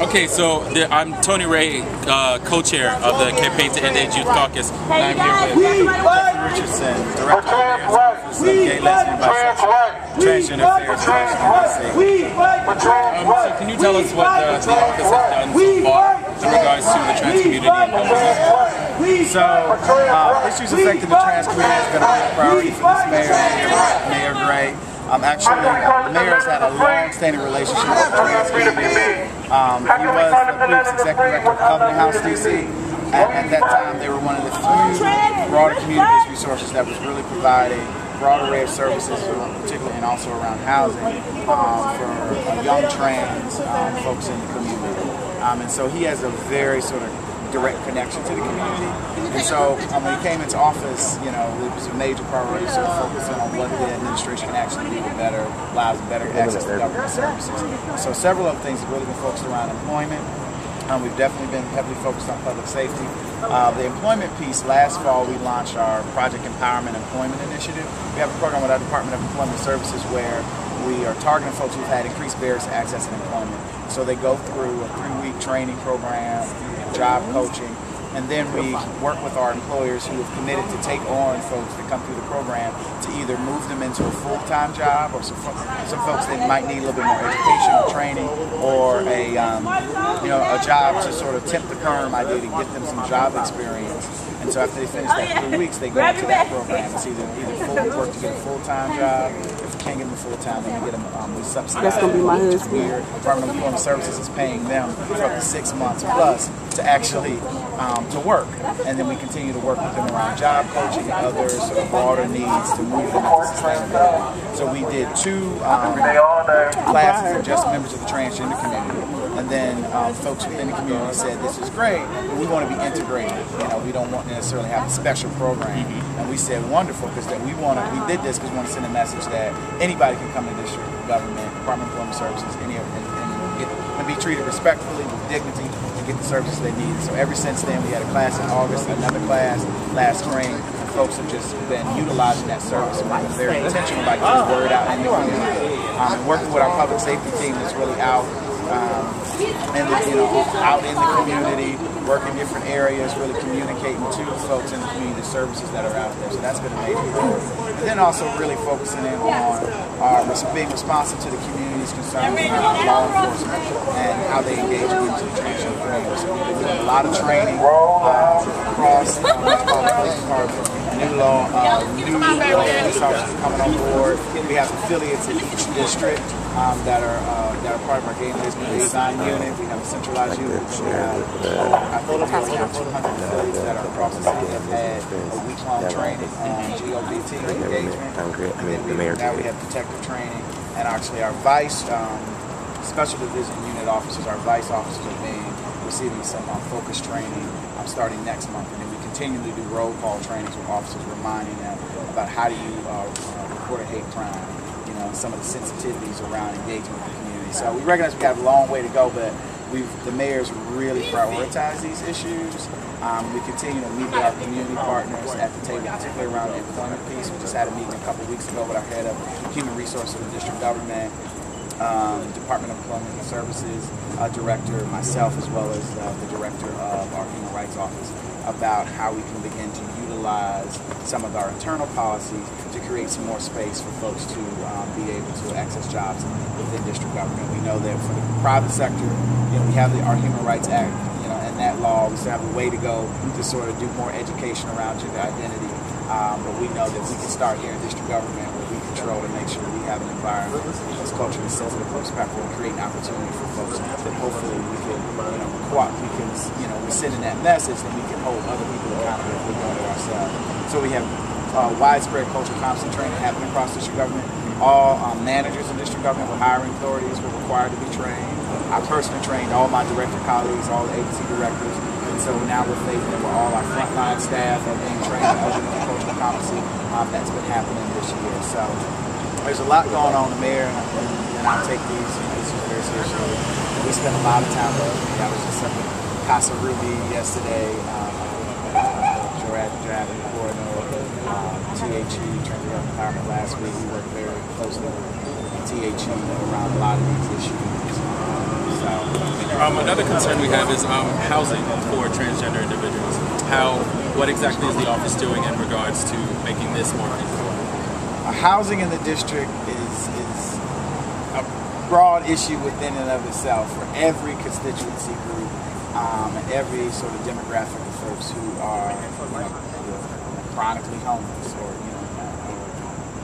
Okay, so I'm Tony Ray, co-chair of the Campaign to End AIDS Youth Caucus, and I'm here with Richardson, Director of the Office of Gay, Lesbian, Bisexual, Transgender Affairs, so can you tell us what the office has done so far in regards to the trans community and homelessness? So, issues affecting the trans community has been a big priority for this Mayor Gray. Actually, the mayor has had a long-standing relationship with the trans community. He was the group's executive director of Covenant House, DC. At that time, they were one of the few broader community-based resources that was really providing a broad array of services, particularly and also around housing for young trans folks in the community. And so he has a very sort of direct connection to the community. And so when he came into office, you know, it was a major priority to focus on what the administration can actually do to better lives and better access to government services. So several of the things have really been focused around employment. We've definitely been heavily focused on public safety. The employment piece, last fall we launched our Project Empowerment Employment Initiative. We have a program with our Department of Employment Services where we are targeting folks who've had increased barriers to accessing employment. So they go through a 3-week training program, job coaching, and then we work with our employers who have committed to take on folks that come through the program to either move them into a full-time job, or some folks that might need a little bit more educational training, or a job to sort of temp the perm idea to get them some job experience. And so after they finish that 3 weeks, they go into that program. It's either full work to get a full-time job. If you can't get them a full-time, then we get them we subsidize. That's gonna be my husband. Department of Employment Services is paying them for up to 6 months plus to actually to work, and then we continue to work with them around job coaching and other sort of broader needs to move them into sustainability. So we did 2 classes for just members of the transgender community, and then folks within the community said, "This is great, but we want to be integrated. You know, we don't want to necessarily have a special program." And we said, "Wonderful," because that we did this because we want to send a message that anybody can come to district government, Department of Employment Services, and be treated respectfully, with dignity, and get the services they need. So ever since then, we had a class in August, another class last spring, and folks have just been utilizing that service. And we've been very intentional about getting the word out in the community. And working with our public safety team that's really out, out in the community, working different areas, really communicating to folks in the community the services that are out there. So that's been a major goal. And then also really focusing in on being responsive to the community's concerns around law enforcement and how they engage into the transgender community. So we've been doing a lot of training across what's called the police department. New police officers coming on board. We have affiliates in each district that are part of our game lesbian design unit. We have a centralized unit. We have, I believe we have 200 affiliates that are across the city that have had a week-long training on GLBT engagement. And then now we have detective training, and actually our vice special division unit officers, our vice officers are being receiving some focus training starting next month, and then we continually do roll call trainings with officers, reminding them about how do you report a hate crime, you know, some of the sensitivities around engaging with the community. So we recognize we have a long way to go, but the mayor's really prioritized these issues. We continue to meet with our community partners at the table, particularly around the employment piece. We just had a meeting a couple of weeks ago with our head of human resources of the district government, Department of Employment and Services director, myself, as well as the director of our Human Rights Office, about how we can begin to utilize some of our internal policies to create some more space for folks to be able to access jobs within district government. We know that for the private sector, you know, we have our Human Rights Act, you know, and that law. We still have a way to go to sort of do more education around gender identity. But we know that we can start here in district government where we control to make sure we have an environment that's culturally sensitive, respectful, and create an opportunity for folks that hopefully we can, we're sending that message that we can hold other people accountable if we're doing it ourselves. So we have widespread cultural competency training happening across district government. All managers in district government with hiring authorities were required to be trained. I personally trained all my director colleagues, all the agency directors. So now we're phasing in where all our frontline staff are being trained in LGBT cultural competency. That's been happening this year. So there's a lot going on in the mayor, and I take these issues very seriously. We spend a lot of time with them. I was just up in Casa Ruby yesterday, Jordan Corridor, THE, Transgender Empowerment last week. We worked very closely with THE around a lot of these issues. Another concern we have is housing for transgender individuals. What exactly is the office doing in regards to making this more affordable? Housing in the district is a broad issue within and of itself for every constituency group and every sort of demographic of folks who are chronically homeless or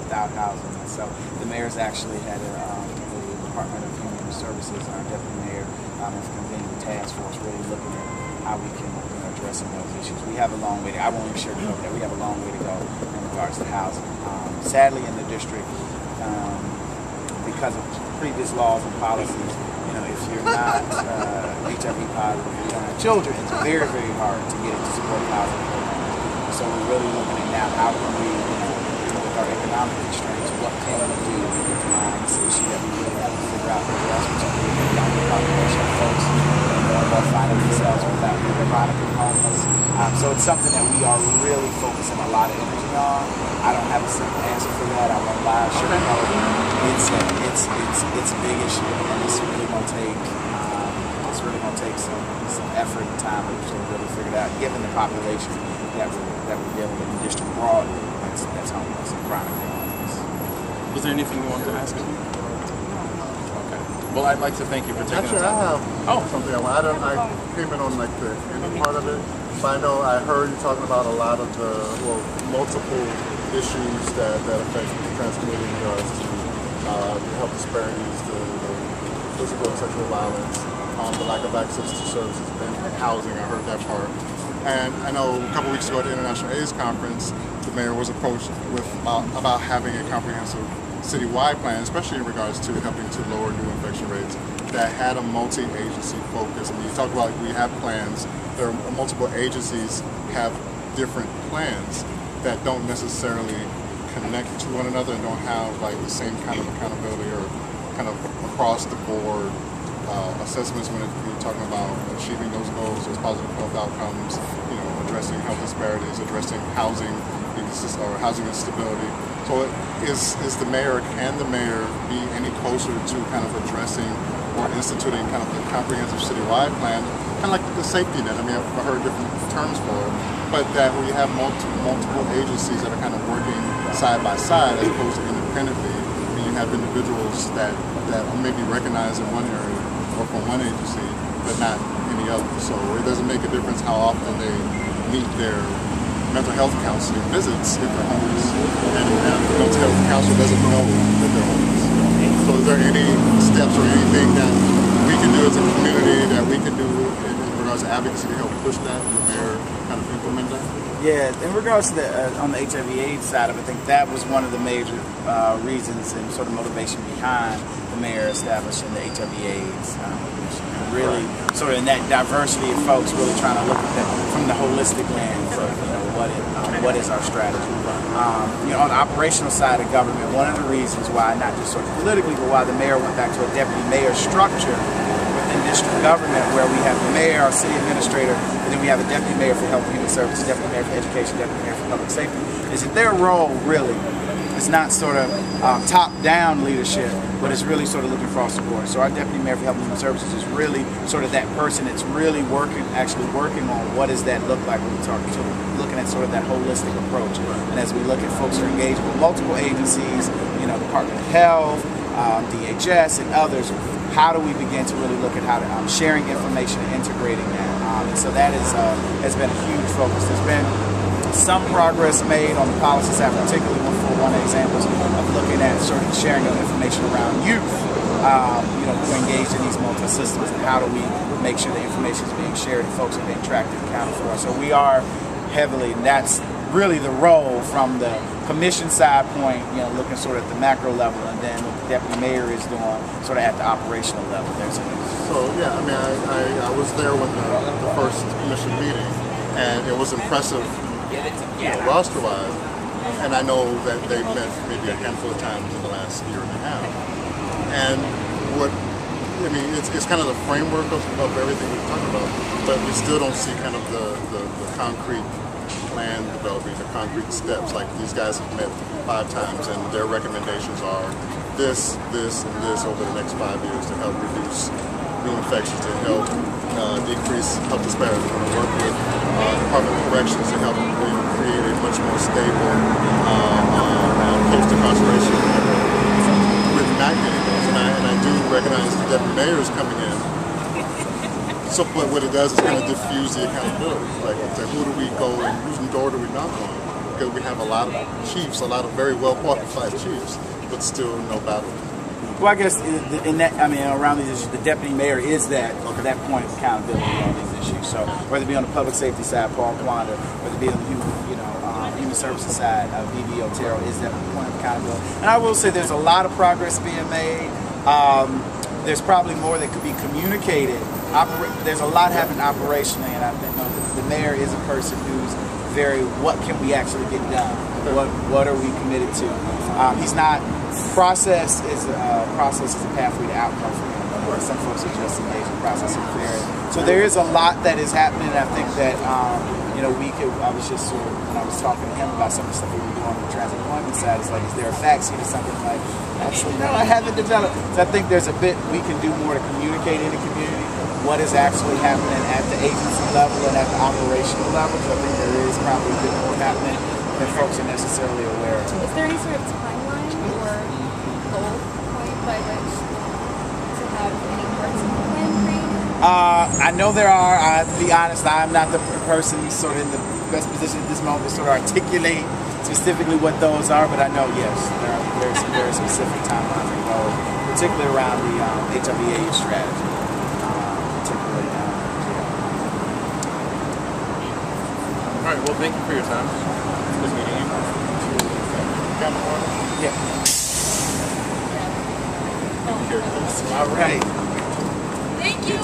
without housing. And so the mayor's actually had the Department of Human Services and our deputy mayor have convened a task force really looking at how we can address some of those issues. We have a long way to go. I won't even sugarcoat that. We have a long way to go in regards to housing. Sadly, in the district, because of previous laws and policies, if you're not HIV positive, if you don't have children, it's very, very hard to get into support housing programs. So we're really looking at now how can we, with our economic constraints, what can we do? It's an issue that we really have to figure out for us, particularly the younger population of folks more finding themselves without chronically homeless. So it's something that we are really focusing a lot of energy on. I don't have a simple answer for that. I won't lie. It's a big issue, and it's really going to take some effort and time to really figure it out. Given the population that we're dealing with in the district broadly, that's homeless and chronically homeless. Was there anything you wanted to ask him? Well, I'd like to thank you for taking the time. I have something. I came in on the ending part of it, but I heard you talking about a lot of the multiple issues that affect the trans community in regards to the health disparities, the physical and sexual violence, the lack of access to services and housing. I heard that part. And I know a couple weeks ago at the International AIDS Conference, the mayor was approached with about having a comprehensive citywide plan, especially in regards to helping to lower new infection rates, that had a multi-agency focus. I mean, you talk about we have plans, there are multiple agencies have different plans that don't necessarily connect to one another and don't have the same kind of accountability or kind of across the board assessments when you're talking about achieving those goals, those positive health outcomes, addressing health disparities, addressing housing or housing instability. So can the mayor be any closer to kind of addressing or instituting kind of the comprehensive citywide plan, kind of like the safety net? I mean, I've heard different terms for it, but that we have multiple agencies that are kind of working side by side as opposed to independently. I mean, you have individuals that may be recognized in one area or from one agency, but not any other. So it doesn't make a difference how often they meet their mental health counseling visits if they're homeless, and the mental health counselor doesn't know that they're homeless. So is there any steps or anything that we can do as a community that we can do in regards to advocacy to help push that and the mayor kind of implement that? Yeah, in regards to on the HIV/AIDS side of it, I think that was one of the major reasons and sort of motivation behind the mayor establishing the HIV/AIDS really sort of in that diversity of folks really trying to look at that from the holistic lens of what is our strategy. On the operational side of government, one of the reasons why, not just sort of politically, but why the mayor went back to a deputy mayor structure within district government, where we have the mayor, our city administrator, and then we have a deputy mayor for health and human services, deputy mayor for education, deputy mayor for public safety, is that their role really is not sort of top-down leadership, but it's really sort of looking across the board. So our deputy mayor for health and human services is really sort of that person that's really actually working on what does that look like when we talk to looking at sort of that holistic approach. And as we look at folks who are engaged with multiple agencies, Department of Health, DHS, and others, how do we begin to really look at how to sharing information and integrating that? And so that has been a huge focus. There's been some progress made on the policy side, particularly for one example of looking at sort of sharing of information around youth, who are engaged in these multi-systems, and how do we make sure the information is being shared and folks are being tracked and accounted for. So we are heavily, and that's really the role from the commission side point, looking sort of at the macro level, and then what the deputy mayor is doing sort of at the operational level. So yeah, I mean, I was there when the first commission meeting, and it was impressive roster-wise, and I know that they've met maybe a handful of times in the last year and a half. And it's kind of the framework of everything we're talking about, but we still don't see kind of the concrete plan developing, the concrete steps. Like, these guys have met 5 times, and their recommendations are this, and this over the next 5 years to help reduce new infections to help decrease health disparities. We're going to work with Department of Corrections to help create a much more stable post-incarceration with not getting those. And I do recognize the deputy mayor is coming in. So what it does is kind of diffuse the accountability. Like, who do we go and whose door do we knock on? Because we have a lot of chiefs, a lot of very well qualified chiefs, but still no battle. Well, I guess in that, I mean, around these issues, the deputy mayor is that point of accountability on these issues. So whether it be on the public safety side, Paul Kwanda, whether it be on the human services side, BB Otero is that point of accountability. And I will say there's a lot of progress being made. There's probably more that could be communicated. There's a lot happening operationally, and I think the mayor is a person who's very, what can we actually get done? What are we committed to? He's not, process is a pathway to outcome for him. Some folks are just engaged in process of clearing. So there is a lot that is happening, and I think that, I was just sort of, when I was talking to him about some of the stuff we were doing on the trans employment side, it's like, is there a fact sheet or something like, actually, no, I haven't developed. So I think there's a bit we can do more to communicate in the community what is actually happening at the agency level and at the operational level. So I think there is probably a bit more happening than folks are necessarily aware of. Is there any sort of timeline or goal point by which to have any parts of the plan created? I know there are. To be honest, I'm not the person sort of in the best position at this moment to sort of articulate specifically what those are, but I know, yes, there are some very specific timelines and goals, particularly around the HIV/AIDS strategy. All right, well, thank you for your time. Good meeting you. Yeah. All right. Thank you.